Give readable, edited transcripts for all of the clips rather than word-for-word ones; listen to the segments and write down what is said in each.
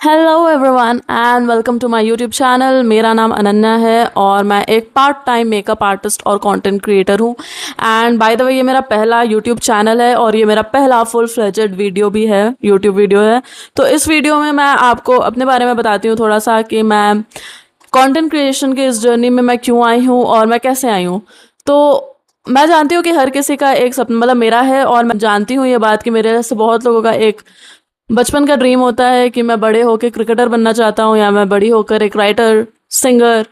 Hello everyone and welcome to my YouTube channel. मेरा नाम अनन्या है और मैं एक पार्ट टाइम मेकअप आर्टिस्ट और कंटेंट क्रिएटर हूँ। एंड बाय द वे ये मेरा पहला यूट्यूब चैनल है और ये मेरा पहला फुल फ्लेजेड वीडियो भी है, यूट्यूब वीडियो है। तो इस वीडियो में मैं आपको अपने बारे में बताती हूँ थोड़ा सा कि मैं कंटेंट क्रिएशन की इस जर्नी में मैं क्यों आई हूँ और मैं कैसे आई हूँ। तो मैं जानती हूँ कि हर किसी का एक सपना, मतलब मेरा है, और मैं जानती हूँ ये बात कि मेरे जैसे बहुत लोगों का एक बचपन का ड्रीम होता है कि मैं बड़े होकर क्रिकेटर बनना चाहता हूँ या मैं बड़ी होकर एक राइटर, सिंगर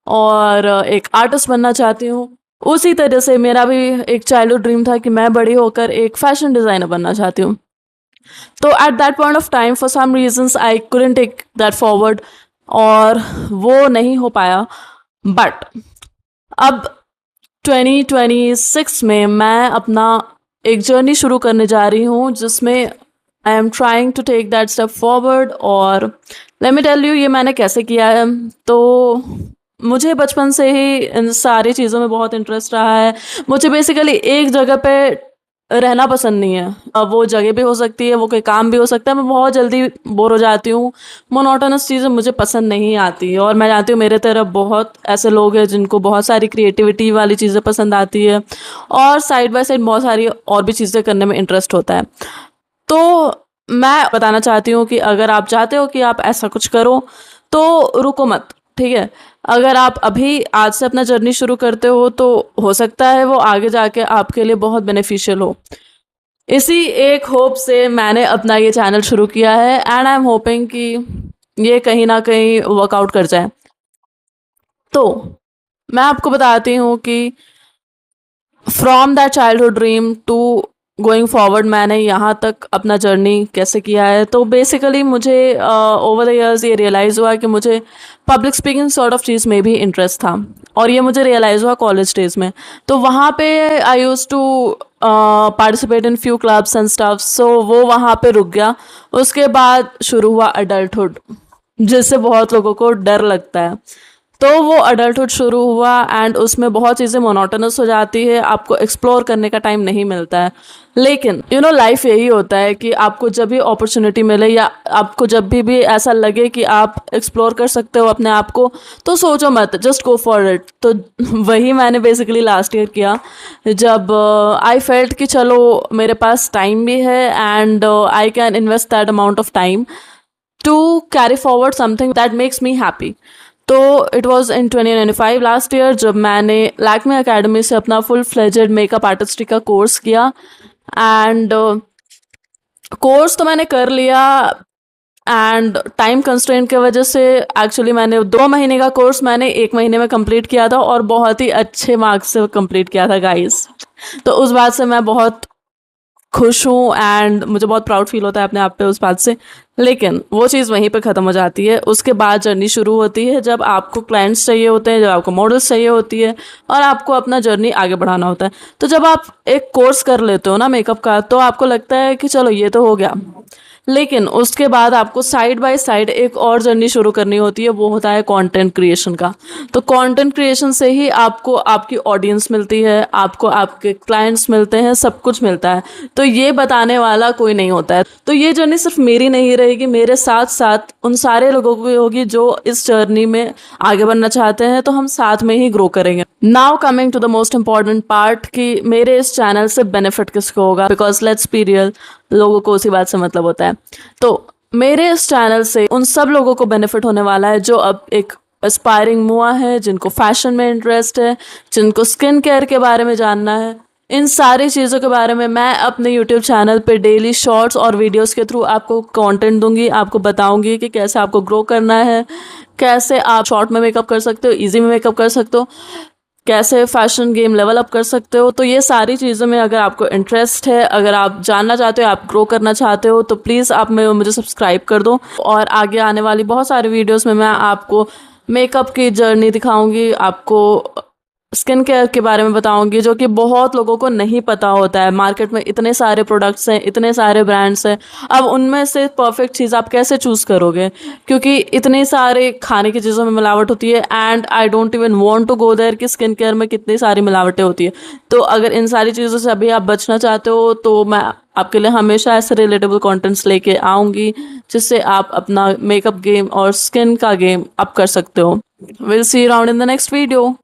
और एक आर्टिस्ट बनना चाहती हूँ। उसी तरह से मेरा भी एक चाइल्डहुड ड्रीम था कि मैं बड़ी होकर एक फैशन डिज़ाइनर बनना चाहती हूँ। तो at that point of time for some reasons I couldn't take that forward और वो नहीं हो पाया। बट अब 2026 में मैं अपना एक जर्नी शुरू करने जा रही हूँ जिसमें I am trying to take that step forward. और लेट मी टेल यू ये मैंने कैसे किया है। तो मुझे बचपन से ही इन सारी चीज़ों में बहुत इंटरेस्ट रहा है। मुझे बेसिकली एक जगह पे रहना पसंद नहीं है। अब वो जगह भी हो सकती है, वो कोई काम भी हो सकता है। मैं बहुत जल्दी बोर हो जाती हूँ। मोनोटोनस चीज़ें मुझे पसंद नहीं आती और मैं जानती हूँ मेरे तरफ बहुत ऐसे लोग हैं जिनको बहुत सारी क्रिएटिविटी वाली चीज़ें पसंद आती है और साइड बाय साइड बहुत सारी और भी चीज़ें करने में इंटरेस्ट होता है। तो मैं बताना चाहती हूँ कि अगर आप चाहते हो कि आप ऐसा कुछ करो तो रुको मत, ठीक है। अगर आप अभी आज से अपना जर्नी शुरू करते हो तो हो सकता है वो आगे जाके आपके लिए बहुत बेनिफिशियल हो। इसी एक होप से मैंने अपना ये चैनल शुरू किया है एंड आई एम होपिंग कि ये कहीं ना कहीं वर्कआउट कर जाए। तो मैं आपको बताती हूँ कि from that childhood dream to going forward मैंने यहाँ तक अपना जर्नी कैसे किया है। तो बेसिकली मुझे ओवर द इयर्स ये रियलाइज़ हुआ कि मुझे पब्लिक स्पीकिंग सॉर्ट ऑफ चीज़ में भी इंटरेस्ट था और ये मुझे रियलाइज़ हुआ कॉलेज डेज में। तो वहाँ पे I use to participate in few clubs and stuff, so वो वहाँ पे रुक गया। उसके बाद शुरू हुआ अडल्टहुड, जिससे बहुत लोगों को डर लगता है। तो वो अडल्टहुड शुरू हुआ एंड उसमें बहुत चीज़ें मोनोटोनस हो जाती है, आपको एक्सप्लोर करने का टाइम नहीं मिलता है। लेकिन लाइफ यही होता है कि आपको जब भी अपॉर्चुनिटी मिले या आपको जब भी ऐसा लगे कि आप एक्सप्लोर कर सकते हो अपने आप को, तो सोचो मत, जस्ट गो फॉर इट। तो वही मैंने बेसिकली लास्ट ईयर किया जब आई फेल्ट कि चलो मेरे पास टाइम भी है and I can invest that amount of time to carry forward something that makes me happy. तो it was in 2095 last year जब मैंने लैक्मे अकेडमी से अपना फुल फ्लेजेड मेकअप आर्टिस्ट्री का कोर्स किया। एंड कोर्स तो मैंने कर लिया एंड टाइम कंस्ट्रेंट की वजह से एक्चुअली मैंने 2 महीने का कोर्स मैंने 1 महीने में कंप्लीट किया था और बहुत ही अच्छे मार्क्स से कंप्लीट किया था गाइस। तो उस बात से मैं बहुत खुश हूँ एंड मुझे बहुत प्राउड फील होता है अपने आप पे उस बात से। लेकिन वो चीज़ वहीं पे ख़त्म हो जाती है। उसके बाद जर्नी शुरू होती है जब आपको क्लाइंट्स चाहिए होते हैं, जब आपको मॉडल्स चाहिए होती है और आपको अपना जर्नी आगे बढ़ाना होता है। तो जब आप एक कोर्स कर लेते हो ना मेकअप का, तो आपको लगता है कि चलो ये तो हो गया। लेकिन उसके बाद आपको साइड बाय साइड एक और जर्नी शुरू करनी होती है, वो होता है कंटेंट क्रिएशन का। तो कंटेंट क्रिएशन से ही आपको आपकी ऑडियंस मिलती है, आपको आपके क्लाइंट्स मिलते हैं, सब कुछ मिलता है। तो ये बताने वाला कोई नहीं होता है। तो ये जर्नी सिर्फ मेरी नहीं रहेगी, मेरे साथ साथ उन सारे लोगों की होगी जो इस जर्नी में आगे बढ़ना चाहते हैं। तो हम साथ में ही ग्रो करेंगे। Now coming to the most important part कि मेरे इस चैनल से बेनिफिट किसको होगा, बिकॉज लेट्स बी रियल, लोगों को उसी बात से मतलब होता है। तो मेरे इस चैनल से उन सब लोगों को बेनिफिट होने वाला है जो अब एक एस्पायरिंग मुआ है, जिनको फैशन में इंटरेस्ट है, जिनको स्किन केयर के बारे में जानना है। इन सारी चीज़ों के बारे में मैं अपने यूट्यूब चैनल पे डेली शॉर्ट्स और वीडियोस के थ्रू आपको कंटेंट दूंगी, आपको बताऊंगी कि कैसे आपको ग्रो करना है, कैसे आप शॉर्ट में मेकअप कर सकते हो, इजी में मेकअप कर सकते हो, कैसे फैशन गेम लेवल अप कर सकते हो। तो ये सारी चीज़ों में अगर आपको इंटरेस्ट है, अगर आप जानना चाहते हो, आप ग्रो करना चाहते हो, तो प्लीज़ आप मुझे सब्सक्राइब कर दो। और आगे आने वाली बहुत सारी वीडियोस में मैं आपको मेकअप की जर्नी दिखाऊंगी, आपको स्किन केयर के बारे में बताऊंगी, जो कि बहुत लोगों को नहीं पता होता है। मार्केट में इतने सारे प्रोडक्ट्स हैं, इतने सारे ब्रांड्स हैं, अब उनमें से परफेक्ट चीज़ आप कैसे चूज़ करोगे, क्योंकि इतने सारे खाने की चीज़ों में मिलावट होती है। And I don't even want to go there कि स्किन केयर में कितनी सारी मिलावटें होती है। तो अगर इन सारी चीज़ों से अभी आप बचना चाहते हो तो मैं आपके लिए हमेशा ऐसे रिलेटेबल कंटेंट्स लेके आऊँगी, जिससे आप अपना मेकअप गेम और स्किन का गेम अप कर सकते हो। Will see you around in the next video.